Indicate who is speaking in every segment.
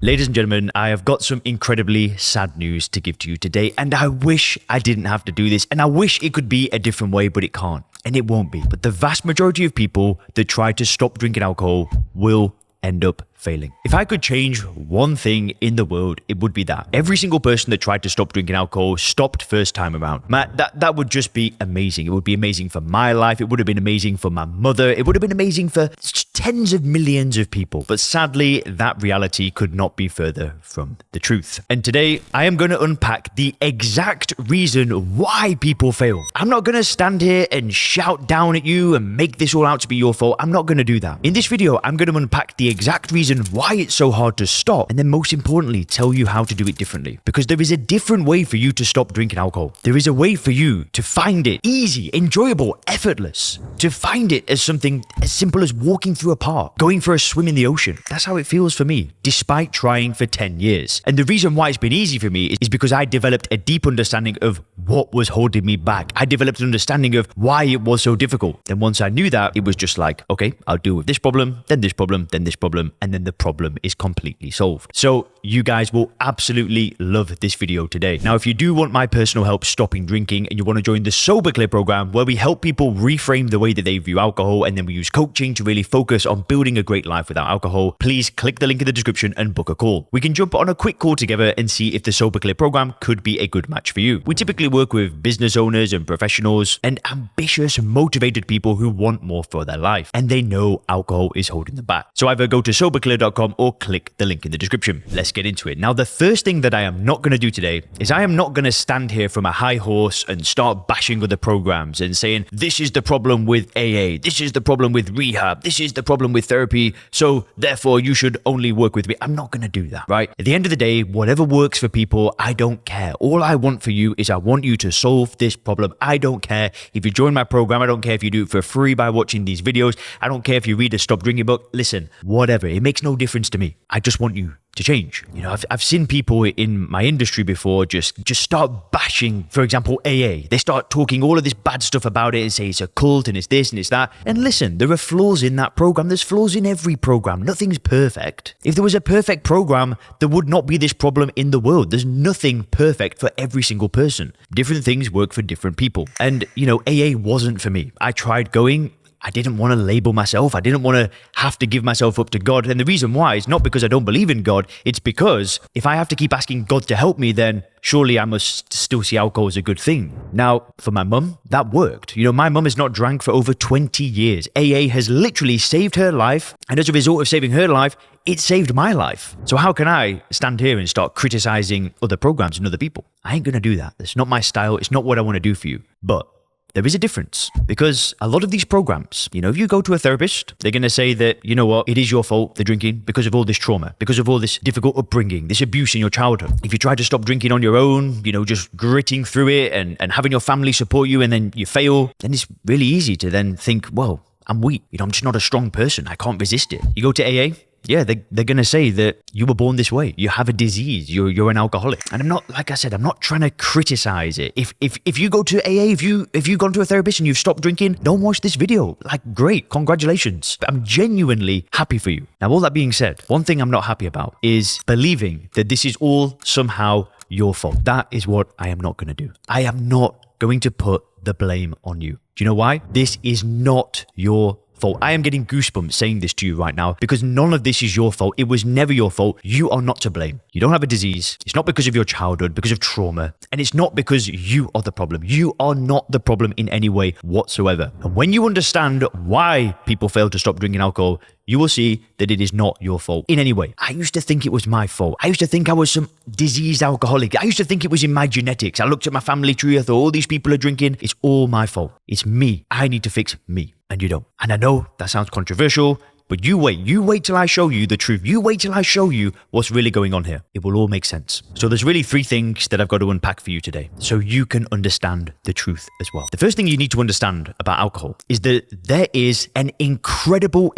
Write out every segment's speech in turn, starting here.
Speaker 1: Ladies and gentlemen, I have got some incredibly sad news to give to you today, and I wish I didn't have to do this, and I wish it could be a different way, but it can't, and it won't be. But the vast majority of people that try to stop drinking alcohol will end up failing. If I could change one thing in the world, it would be that. Every single person that tried to stop drinking alcohol stopped first time around. Man, that would just be amazing. It would be amazing for my life. It would have been amazing for my mother. It would have been amazing for tens of millions of people. But sadly, that reality could not be further from the truth. And today, I am going to unpack the exact reason why people fail. I'm not going to stand here and shout down at you and make this all out to be your fault. I'm not going to do that. In this video, I'm going to unpack the exact reason why it's so hard to stop, and then most importantly, tell you how to do it differently. Because there is a different way for you to stop drinking alcohol. There is a way for you to find it easy, enjoyable, effortless. To find it as something as simple as walking through a park, going for a swim in the ocean. That's how it feels for me, despite trying for 10 years. And the reason why it's been easy for me is because I developed a deep understanding of what was holding me back. I developed an understanding of why it was so difficult. Then once I knew that, it was just like, okay, I'll deal with this problem, then this problem, then this problem, and then the problem is completely solved. So you guys will absolutely love this video today. Now, if you do want my personal help stopping drinking and you want to join the Sober Clear program, where we help people reframe the way that they view alcohol, and then we use coaching to really focus on building a great life without alcohol, please click the link in the description and book a call. We can jump on a quick call together and see if the Sober Clear program could be a good match for you. We typically work with business owners and professionals and ambitious, motivated people who want more for their life, and they know alcohol is holding them back. So either go to soberclear.com or click the link in the description. Let's get into it. Now, the first thing that I am not going to do today is I am not going to stand here from a high horse and start bashing other programs and saying, this is the problem with AA, this is the problem with rehab, this is the problem with therapy, so therefore you should only work with me. I'm not going to do that, right? At the end of the day, whatever works for people, I don't care. All I want for you is I want you to solve this problem. I don't care if you join my program. I don't care if you do it for free by watching these videos. I don't care if you read a Stop Drinking book. Listen, whatever. It makes no difference to me. I just want you to change. You know, I've seen people in my industry before just start bashing, for example, AA. They start talking all of this bad stuff about it and say it's a cult and it's this and it's that. And listen, there are flaws in that program. There's flaws in every program. Nothing's perfect. If there was a perfect program, there would not be this problem in the world. There's nothing perfect for every single person. Different things work for different people. And, you know, AA wasn't for me. I tried going. I didn't want to label myself. I didn't want to have to give myself up to God. And the reason why is not because I don't believe in God. It's because if I have to keep asking God to help me, then surely I must still see alcohol as a good thing. Now, for my mum, that worked. You know, my mum has not drank for over 20 years. AA has literally saved her life. And as a result of saving her life, it saved my life. So how can I stand here and start criticizing other programs and other people? I ain't going to do that. That's not my style. It's not what I want to do for you. But there is a difference, because a lot of these programs, you know, if you go to a therapist, they're going to say that, you know what, it is your fault, the drinking, because of all this trauma, because of all this difficult upbringing, this abuse in your childhood. If you try to stop drinking on your own, you know, just gritting through it and having your family support you, and then you fail, then it's really easy to then think, well, I'm weak. You know, I'm just not a strong person. I can't resist it. You go to AA, yeah, they're going to say that you were born this way. You have a disease. You're an alcoholic. And I'm not, like I said, I'm not trying to criticize it. If you go to AA, if you've gone to a therapist and you've stopped drinking, don't watch this video. Like, great, congratulations. I'm genuinely happy for you. Now, all that being said, one thing I'm not happy about is believing that this is all somehow your fault. That is what I am not going to do. I am not going to put the blame on you. Do you know why? This is not your fault. I am getting goosebumps saying this to you right now, because none of this is your fault. It was never your fault. You are not to blame. You don't have a disease. It's not because of your childhood, because of trauma. And it's not because you are the problem. You are not the problem in any way whatsoever. And when you understand why people fail to stop drinking alcohol, you will see that it is not your fault in any way. I used to think it was my fault. I used to think I was some diseased alcoholic. I used to think it was in my genetics. I looked at my family tree. I thought, all these people are drinking. It's all my fault. It's me. I need to fix me. And you don't. And I know that sounds controversial, but you wait till I show you the truth. You wait till I show you what's really going on here. It will all make sense. So there's really three things that I've got to unpack for you today, so you can understand the truth as well. The first thing you need to understand about alcohol is that there is an incredible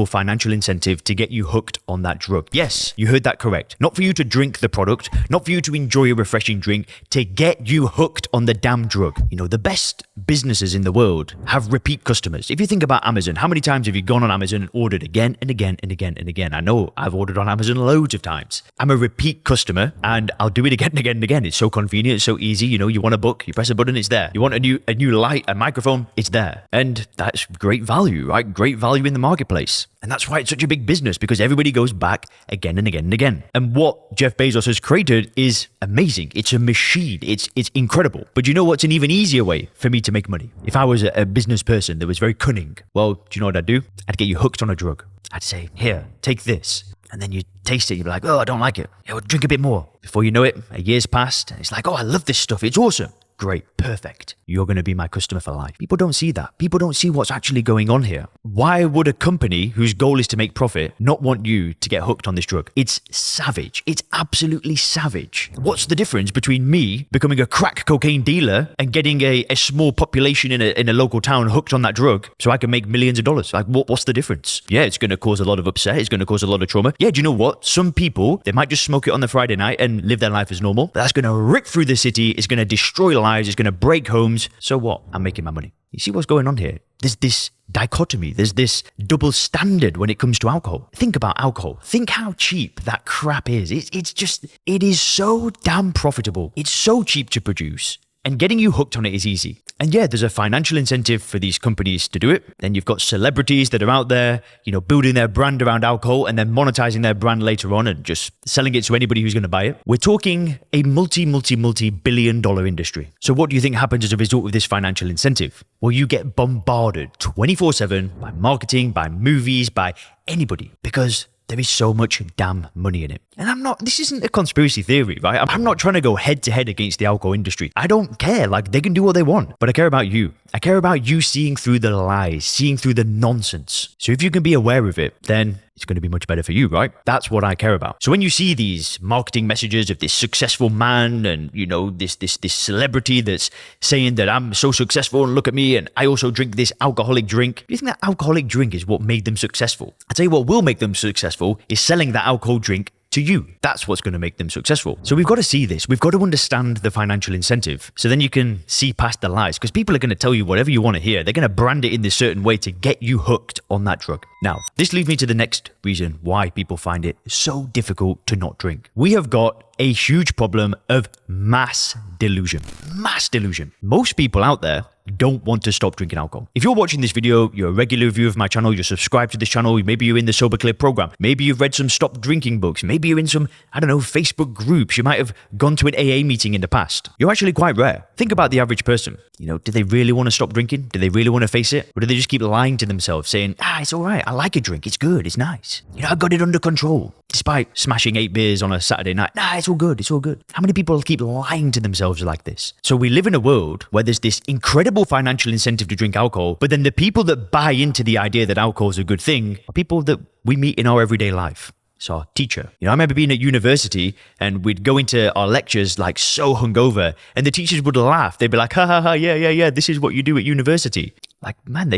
Speaker 1: financial incentive to get you hooked on that drug. Yes, you heard that correct. Not for you to drink the product, not for you to enjoy a refreshing drink, to get you hooked on the damn drug. You know, the best businesses in the world have repeat customers. If you think about Amazon, how many times have you gone on Amazon Amazon and ordered again and again and again and again. I know I've ordered on Amazon loads of times. I'm a repeat customer and I'll do it again and again and again. It's so convenient, it's so easy. You know, you want a book, you press a button, it's there. You want a new light, a microphone, it's there. And that's great value, right? Great value in the marketplace. And that's why it's such a big business, because everybody goes back again and again and again. And what Jeff Bezos has created is amazing. It's a machine. It's incredible. But you know what's an even easier way for me to make money? If I was a business person that was very cunning, well, do you know what I'd do? I'd get you hooked on a drug. I'd say, here, take this. And then you taste it, you'd be like, oh, I don't like it. Yeah, well, drink a bit more. Before you know it, a year's passed, and it's like, oh, I love this stuff. It's awesome. Great, perfect. You're going to be my customer for life. People don't see that. People don't see what's actually going on here. Why would a company whose goal is to make profit not want you to get hooked on this drug? It's savage. It's absolutely savage. What's the difference between me becoming a crack cocaine dealer and getting a small population in a local town hooked on that drug so I can make millions of dollars? Like, what's the difference? Yeah, it's going to cause a lot of upset. It's going to cause a lot of trauma. Yeah, do you know what? Some people, they might just smoke it on the Friday night and live their life as normal. But that's going to rip through the city. It's going to destroy lives. It's going to break homes. So what? I'm making my money. You see what's going on here? There's this dichotomy. There's this double standard when it comes to alcohol. Think about alcohol. Think how cheap that crap is. It is so damn profitable. It's so cheap to produce. And getting you hooked on it is easy. And yeah, there's a financial incentive for these companies to do it. Then you've got celebrities that are out there, you know, building their brand around alcohol and then monetizing their brand later on and just selling it to anybody who's going to buy it. We're talking a multi-billion dollar industry. So what do you think happens as a result of this financial incentive? Well, you get bombarded 24/7 by marketing, by movies, by anybody, because there is so much damn money in it. And this isn't a conspiracy theory, right? I'm not trying to go head to head against the alcohol industry. I don't care. Like, they can do what they want. But I care about you. I care about you seeing through the lies, seeing through the nonsense. So if you can be aware of it, then it's going to be much better for you, right? That's what I care about. So when you see these marketing messages of this successful man and, you know, this celebrity that's saying that I'm so successful and look at me and I also drink this alcoholic drink, do you think that alcoholic drink is what made them successful? I tell you what will make them successful is selling that alcohol drink to you. That's what's going to make them successful. So we've got to see this. We've got to understand the financial incentive. So then you can see past the lies, because people are going to tell you whatever you want to hear. They're going to brand it in this certain way to get you hooked on that drug. Now, this leads me to the next reason why people find it so difficult to not drink. We have got a huge problem of mass delusion. Mass delusion. Most people out there don't want to stop drinking alcohol. If you're watching this video, you're a regular viewer of my channel, you're subscribed to this channel, maybe you're in the Sober Clear program, maybe you've read some stop drinking books, maybe you're in some, I don't know, Facebook groups, you might have gone to an AA meeting in the past. You're actually quite rare. Think about the average person. You know, do they really want to stop drinking? Do they really want to face it? Or do they just keep lying to themselves, saying, it's all right, I like a drink, it's good, it's nice. You know, I got it under control. Despite smashing 8 beers on a Saturday night, it's all good, it's all good. How many people keep lying to themselves like this? So we live in a world where there's this incredible financial incentive to drink alcohol, but then the people that buy into the idea that alcohol is a good thing are people that we meet in our everyday life. It's our teacher. You know, I remember being at university and we'd go into our lectures like so hungover and the teachers would laugh. They'd be like, yeah, this is what you do at university. Like, man,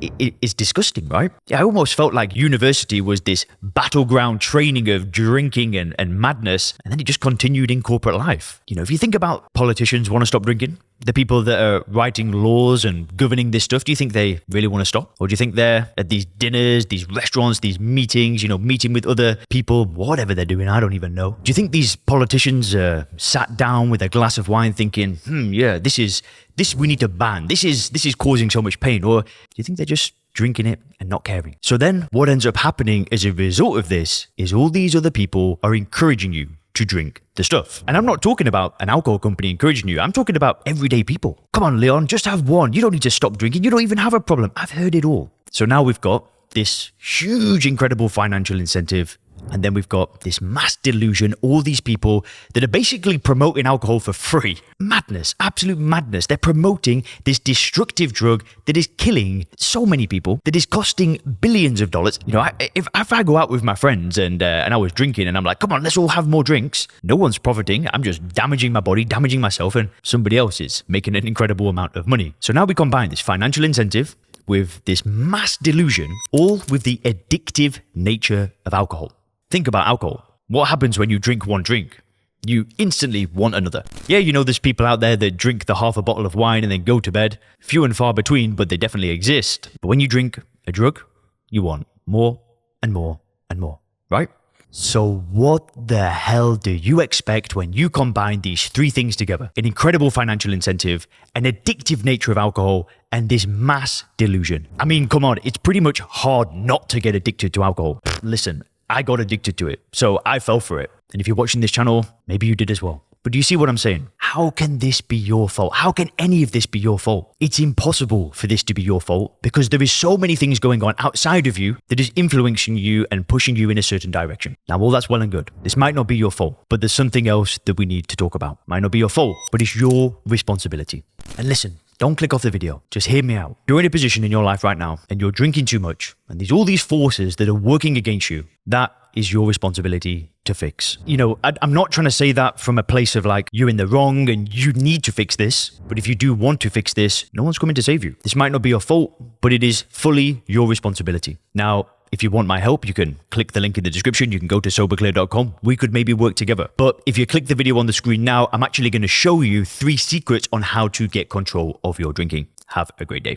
Speaker 1: it's disgusting, right? I almost felt like university was this battleground training of drinking and madness, and then it just continued in corporate life. You know, if you think about politicians want to stop drinking, the people that are writing laws and governing this stuff, do you think they really want to stop? Or do you think they're at these dinners, these restaurants, these meetings, you know, meeting with other people, whatever they're doing, I don't even know. Do you think these politicians sat down with a glass of wine thinking, yeah, this we need to ban. This is causing so much pain. Or do you think they're just drinking it and not caring? So then what ends up happening as a result of this is all these other people are encouraging you to drink the stuff. And I'm not talking about an alcohol company encouraging you. I'm talking about everyday people. Come on, Leon, just have one. You don't need to stop drinking. You don't even have a problem. I've heard it all. So now we've got this huge, incredible financial incentive. And then we've got this mass delusion, all these people that are basically promoting alcohol for free. Madness, absolute madness. They're promoting this destructive drug that is killing so many people, that is costing billions of dollars. You know, if I go out with my friends and I was drinking and I'm like, come on, let's all have more drinks. No one's profiting. I'm just damaging my body, damaging myself, and somebody else is making an incredible amount of money. So now we combine this financial incentive with this mass delusion, all with the addictive nature of alcohol. Think about alcohol. What happens when you drink one drink? You instantly want another. Yeah, you know, there's people out there that drink the half a bottle of wine and then go to bed. Few and far between, but they definitely exist. But when you drink a drug, you want more and more and more, right? So what the hell do you expect when you combine these three things together? An incredible financial incentive, an addictive nature of alcohol, and this mass delusion. I mean, come on, it's pretty much hard not to get addicted to alcohol. Listen, I got addicted to it, so I fell for it. And if you're watching this channel, maybe you did as well. But do you see what I'm saying? How can this be your fault? How can any of this be your fault? It's impossible for this to be your fault because there is so many things going on outside of you that is influencing you and pushing you in a certain direction. Now, all that's well and good. This might not be your fault, but there's something else that we need to talk about. Might not be your fault, but it's your responsibility. And listen, don't click off the video. Just hear me out. You're in a position in your life right now and you're drinking too much and there's all these forces that are working against you. That is your responsibility to fix. You know, I'm not trying to say that from a place of like, you're in the wrong and you need to fix this. But if you do want to fix this, no one's coming to save you. This might not be your fault, but it is fully your responsibility. Now, if you want my help, you can click the link in the description. You can go to soberclear.com. We could maybe work together. But if you click the video on the screen now, I'm actually going to show you 3 secrets on how to get control of your drinking. Have a great day.